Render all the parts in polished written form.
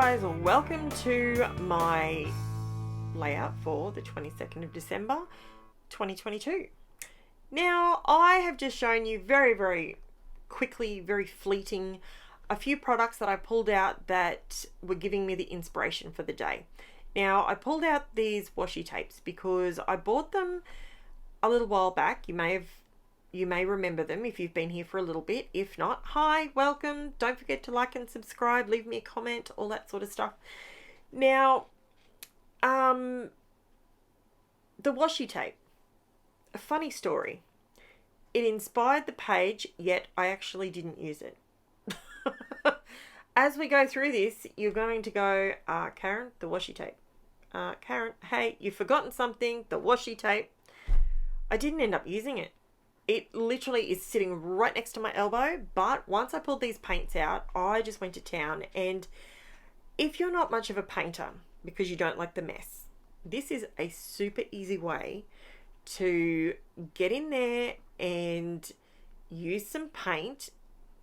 guys, welcome to my layout for the 22nd of December 2022. Now I have just shown you very quickly, very fleeting, a few products that I pulled out that were giving me the inspiration for the day. Now I pulled out these washi tapes because I bought them a little while back. You may remember them if you've been here for a little bit. If not, hi, welcome. Don't forget to like and subscribe, leave me a comment, all that sort of stuff. Now, the washi tape, a funny story. It inspired the page, yet I actually didn't use it. As we go through this, you're going to go, Karen, the washi tape. Karen, hey, you've forgotten something, the washi tape. I didn't end up using it. It literally is sitting right next to my elbow, but once I pulled these paints out, I just went to town. And if you're not much of a painter because you don't like the mess, this is a super easy way to get in there and use some paint,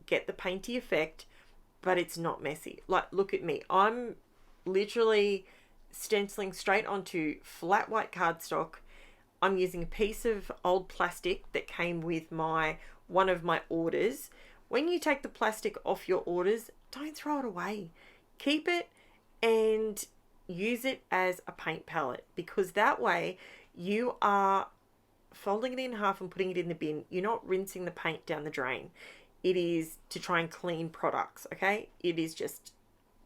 get the painty effect, but it's not messy. Like, look at me. I'm literally stenciling straight onto flat white cardstock. I'm using a piece of old plastic that came with one of my orders. When you take the plastic off your orders, don't throw it away. Keep it and use it as a paint palette, because that way you are folding it in half and putting it in the bin. You're not rinsing the paint down the drain. It is to try and clean products, okay? It is just,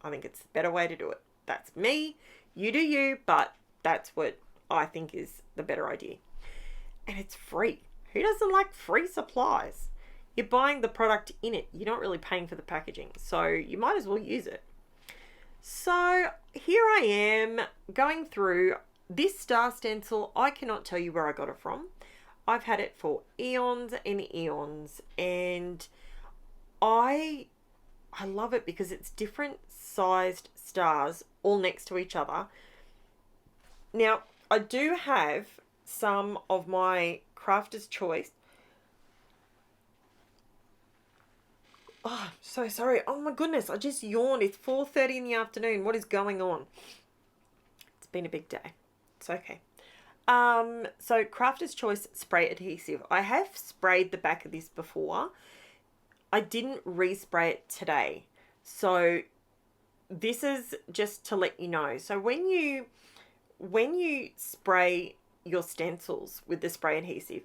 I think it's the better way to do it. That's me. You do you, but that's what I think is the better idea. And it's free. Who doesn't like free supplies? You're buying the product in it. You're not really paying for the packaging, so you might as well use it. So here I am going through this star stencil. I cannot tell you where I got it from. I've had it for eons and eons, and I love it because it's different sized stars all next to each other. Now, I do have some of my Crafter's Choice. Oh, so sorry. Oh my goodness, I just yawned. It's 4:30 in the afternoon. What is going on? It's been a big day. It's okay. So Crafter's Choice spray adhesive. I have sprayed the back of this before. I didn't respray it today. So this is just to let you know. So when you spray your stencils with the spray adhesive,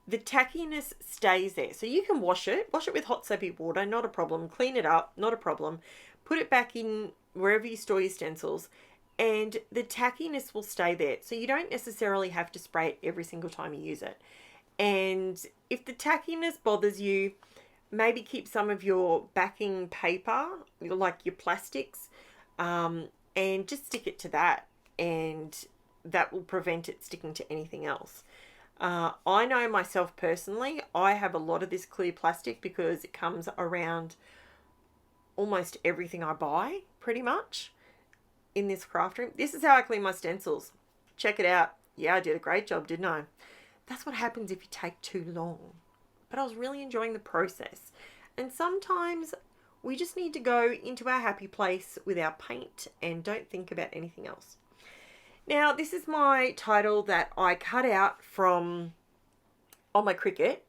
the tackiness stays there. So you can wash it with hot soapy water, not a problem. Clean it up, not a problem. Put it back in wherever you store your stencils, and the tackiness will stay there. So you don't necessarily have to spray it every single time you use it. And if the tackiness bothers you, maybe keep some of your backing paper, like your plastics, and just stick it to that. And that will prevent it sticking to anything else. I know myself personally, I have a lot of this clear plastic because it comes around almost everything I buy, pretty much, in this craft room. This is how I clean my stencils. Check it out. Yeah, I did a great job, didn't I? That's what happens if you take too long. But I was really enjoying the process. And sometimes we just need to go into our happy place with our paint and don't think about anything else. Now, this is my title that I cut out from on my Cricut,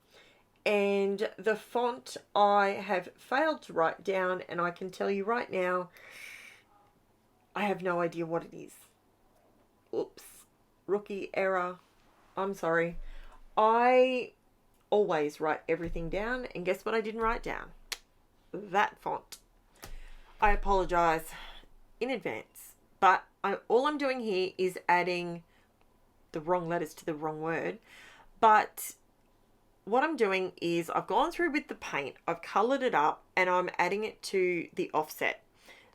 and the font I have failed to write down, and I can tell you right now, I have no idea what it is. Oops, rookie error. I'm sorry. I always write everything down, and guess what I didn't write down? That font. I apologize in advance, but all I'm doing here is adding the wrong letters to the wrong word. But what I'm doing is I've gone through with the paint, I've colored it up, and I'm adding it to the offset.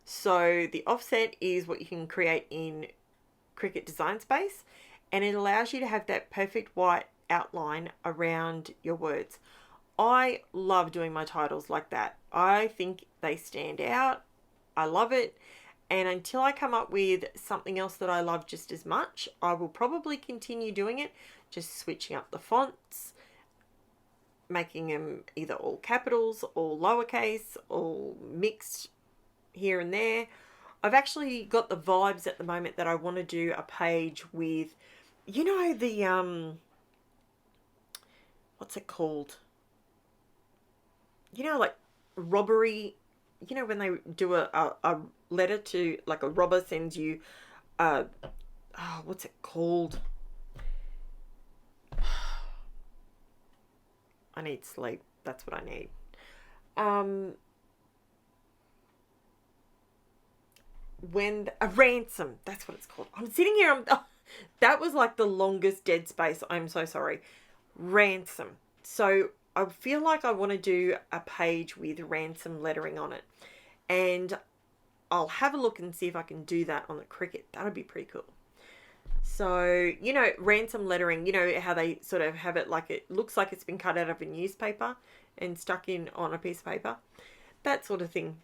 So the offset is what you can create in Cricut Design Space, and it allows you to have that perfect white outline around your words. I love doing my titles like that. I think they stand out. I love it. And until I come up with something else that I love just as much, I will probably continue doing it, just switching up the fonts, making them either all capitals or lowercase or mixed here and there. I've actually got the vibes at the moment that I want to do a page with, you know, the, what's it called? You know, like robbery, you know, when they do a letter to, like a robber sends you, oh, what's it called? I need sleep. That's what I need. When a ransom, that's what it's called. I'm sitting here, that was like the longest dead space. I'm so sorry. Ransom. So I feel like I want to do a page with ransom lettering on it, and I'll have a look and see if I can do that on the Cricut. That would be pretty cool. So, you know, ransom lettering, you know how they sort of have it like it looks like it's been cut out of a newspaper and stuck in on a piece of paper. That sort of thing.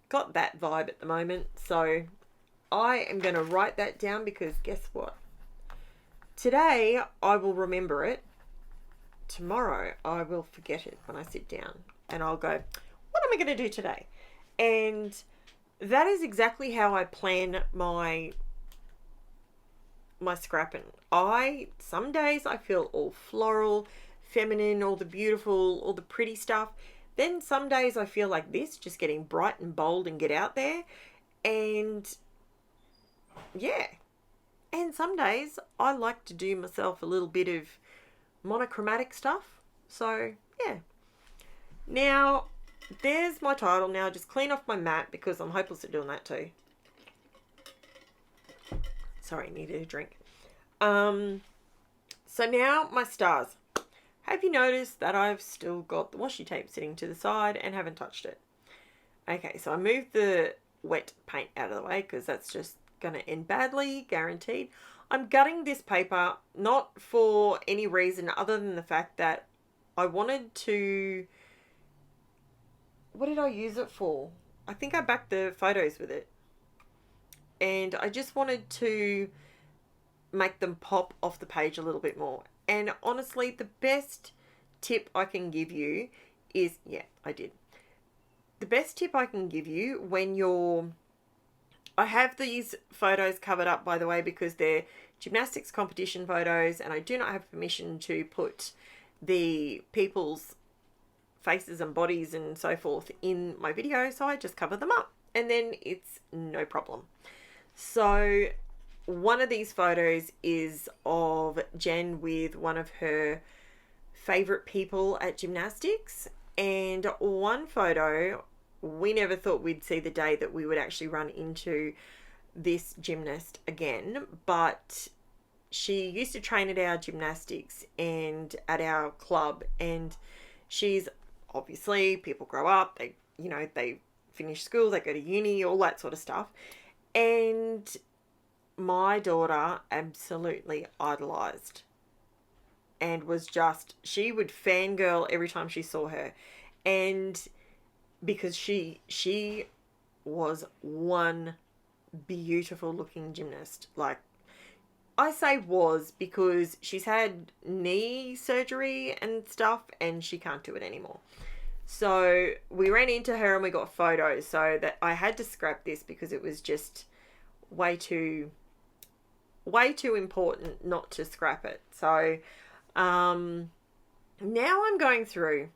Got that vibe at the moment. So I am going to write that down, because guess what? Today I will remember it. Tomorrow I will forget it when I sit down, and I'll go, what am I going to do today? And that is exactly how I plan my scrapping. Some days I feel all floral, feminine, all the beautiful, all the pretty stuff. Then some days I feel like this, just getting bright and bold and get out there. And yeah. And some days I like to do myself a little bit of monochromatic stuff. So yeah. Now there's my title. Now just clean off my mat, because I'm hopeless at doing that too. Sorry, needed a drink. So now my stars. Have you noticed that I've still got the washi tape sitting to the side and haven't touched it? Okay, so I moved the wet paint out of the way, because that's just going to end badly, guaranteed. I'm gutting this paper, not for any reason other than the fact that I wanted to... What did I use it for? I think I backed the photos with it. And I just wanted to make them pop off the page a little bit more. And honestly, the best tip I can give you is, yeah, I did. The best tip I can give you when you're... I have these photos covered up, by the way, because they're gymnastics competition photos, and I do not have permission to put the people's faces and bodies and so forth in my video, so I just cover them up, and then it's no problem. So one of these photos is of Jen with one of her favorite people at gymnastics, and one photo, we never thought we'd see the day that we would actually run into this gymnast again, but she used to train at our gymnastics and at our club, and she's obviously, people grow up, they, you know, they finish school, they go to uni, all that sort of stuff. And my daughter absolutely idolized, and was just, she would fangirl every time she saw her. And because she was one beautiful looking gymnast. Like, I say was because she's had knee surgery and stuff, and she can't do it anymore. So we ran into her and we got photos, so that I had to scrap this because it was just way too important not to scrap it. So now I'm going through.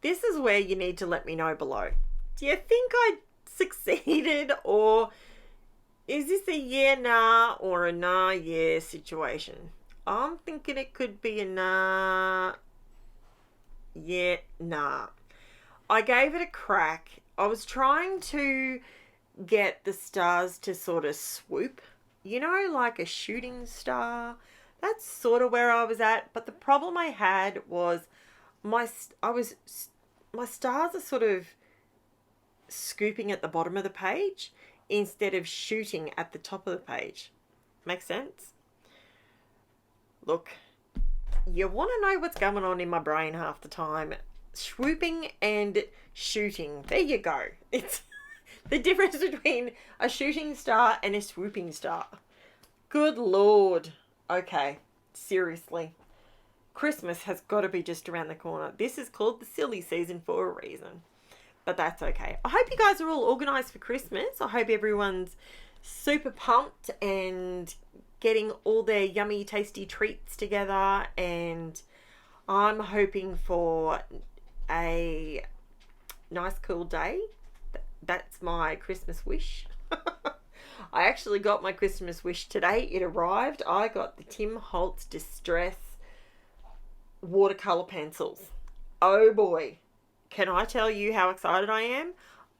This is where you need to let me know below. Do you think I succeeded, or is this a yeah, nah, or a nah, yeah situation? I'm thinking it could be a nah, yeah, nah. I gave it a crack. I was trying to get the stars to sort of swoop, you know, like a shooting star. That's sort of where I was at. But the problem I had was my stars are sort of scooping at the bottom of the page instead of shooting at the top of the page. Make sense? Look, you want to know what's going on in my brain half the time. Swooping and shooting. There you go. It's the difference between a shooting star and a swooping star. Good Lord. Okay, seriously. Christmas has got to be just around the corner. This is called the silly season for a reason. but that's okay. I hope you guys are all organised for Christmas. I hope everyone's super pumped and getting all their yummy, tasty treats together. And I'm hoping for a nice, cool day. That's my Christmas wish. I actually got my Christmas wish today. It arrived. I got the Tim Holtz Distress watercolor pencils. Oh boy, can I tell you how excited I am?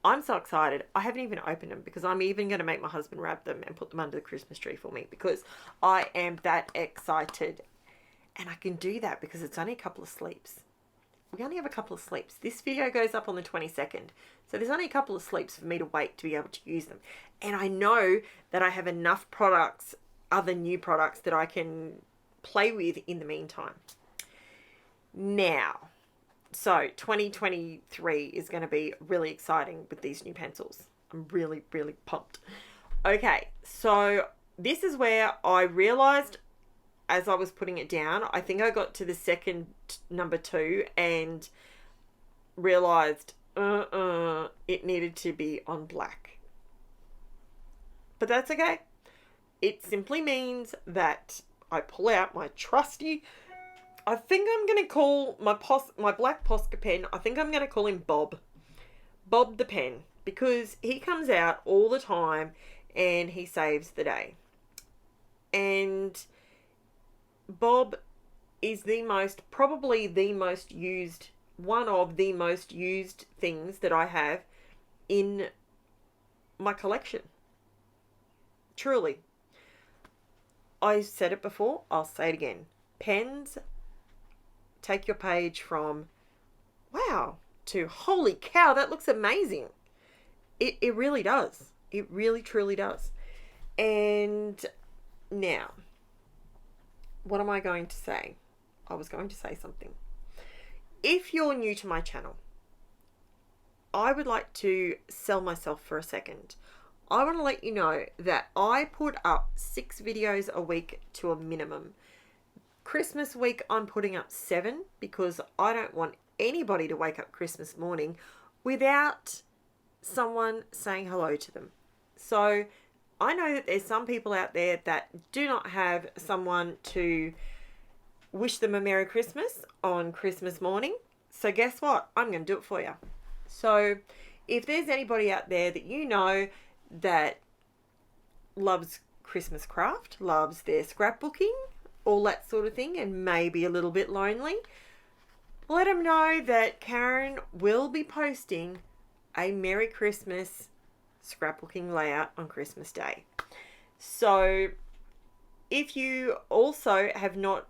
I'm so excited. I haven't even opened them because I'm even going to make my husband wrap them and put them under the Christmas tree for me because I am that excited. And I can do that because it's only a couple of sleeps. We only have a couple of sleeps. This video goes up on the 22nd. So there's only a couple of sleeps for me to wait to be able to use them. And I know that I have enough products, other new products, that I can play with in the meantime. Now, so 2023 is going to be really exciting with these new pencils. I'm really, really pumped. Okay, so this is where I realized as I was putting it down, I think I got to the second number 2 and realized it needed to be on black. But that's okay. It simply means that I pull out my trusty, I think I'm going to call my black Posca pen, I think I'm going to call him Bob. Bob the pen. Because he comes out all the time and he saves the day. And Bob is probably the most used, one of the most used things that I have in my collection. Truly. I said it before, I'll say it again. Pens take your page from wow to holy cow, that looks amazing. It really does. It really truly does. And now, what am I going to say? I was going to say something. If you're new to my channel, I would like to sell myself for a second. I want to let you know that I put up 6 videos a week to a minimum. Christmas week, I'm putting up 7 because I don't want anybody to wake up Christmas morning without someone saying hello to them. So I know that there's some people out there that do not have someone to wish them a Merry Christmas on Christmas morning. So guess what? I'm going to do it for you. So if there's anybody out there that you know that loves Christmas craft, loves their scrapbooking, all that sort of thing, and maybe a little bit lonely, let them know that Karen will be posting a Merry Christmas scrapbooking layout on Christmas Day. So if you also have not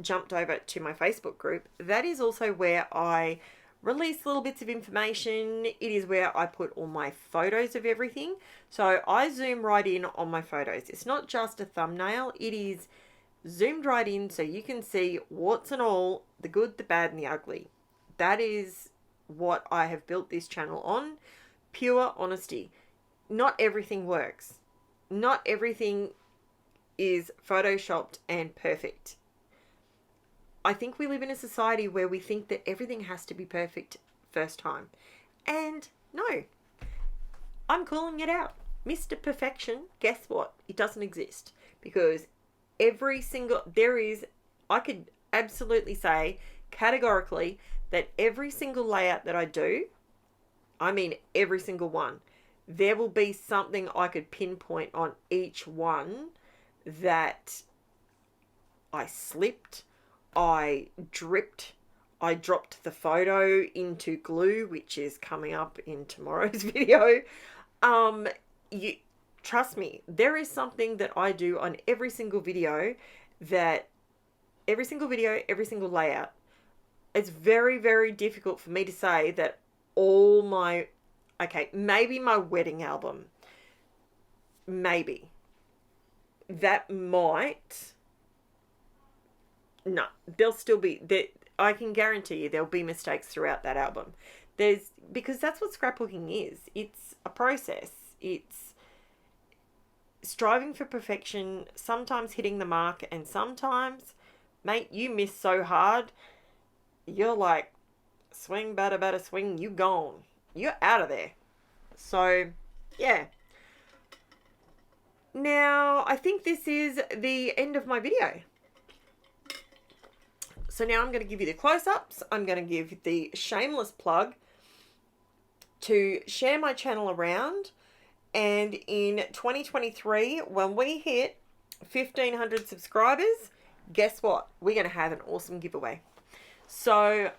jumped over to my Facebook group, that is also where I release little bits of information. It is where I put all my photos of everything. So I zoom right in on my photos. It's not just a thumbnail, it is zoomed right in so you can see warts and all, the good, the bad, and the ugly. That is what I have built this channel on. Pure honesty. Not everything works. Not everything is photoshopped and perfect. I think we live in a society where we think that everything has to be perfect first time. And no, I'm calling it out. Mr. Perfection, guess what? It doesn't exist. Because I could absolutely say categorically that every single layout that I do, I mean every single one, there will be something I could pinpoint on each one that I slipped, I dripped, I dropped the photo into glue, which is coming up in tomorrow's video. You trust me, there is something that I do on every single video, every single layout. It's very, very difficult for me to say that all my, okay, maybe my wedding album, maybe. That might, no, there'll still be, I can guarantee you there'll be mistakes throughout that album. Because that's what scrapbooking is. It's a process. It's striving for perfection, sometimes hitting the mark, and sometimes, mate, you miss so hard, you're like, swing, batter, batter, swing, you gone. you're out of there. So, yeah. Now, I think this is the end of my video. So now I'm going to give you the close-ups. I'm going to give the shameless plug to share my channel around. And in 2023, when we hit 1,500 subscribers, guess what? We're going to have an awesome giveaway. So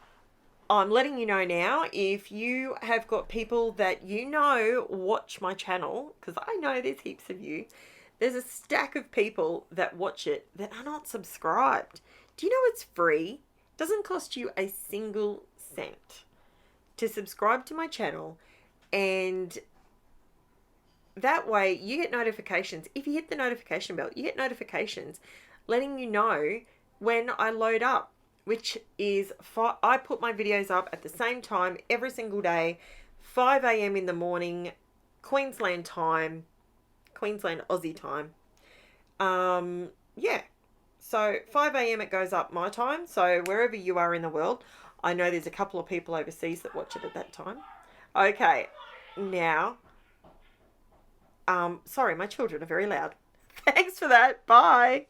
I'm letting you know now, if you have got people that you know watch my channel, because I know there's heaps of you, there's a stack of people that watch it that are not subscribed. Do you know it's free? It doesn't cost you a single cent to subscribe to my channel, and that way you get notifications. If you hit the notification bell, you get notifications letting you know when I load up, which is, I put my videos up at the same time every single day, 5 a.m. in the morning, Queensland time, Queensland Aussie time. Yeah. So 5 a.m. it goes up my time. So wherever you are in the world, I know there's a couple of people overseas that watch it at that time. Okay. Now, sorry, my children are very loud. Thanks for that. Bye.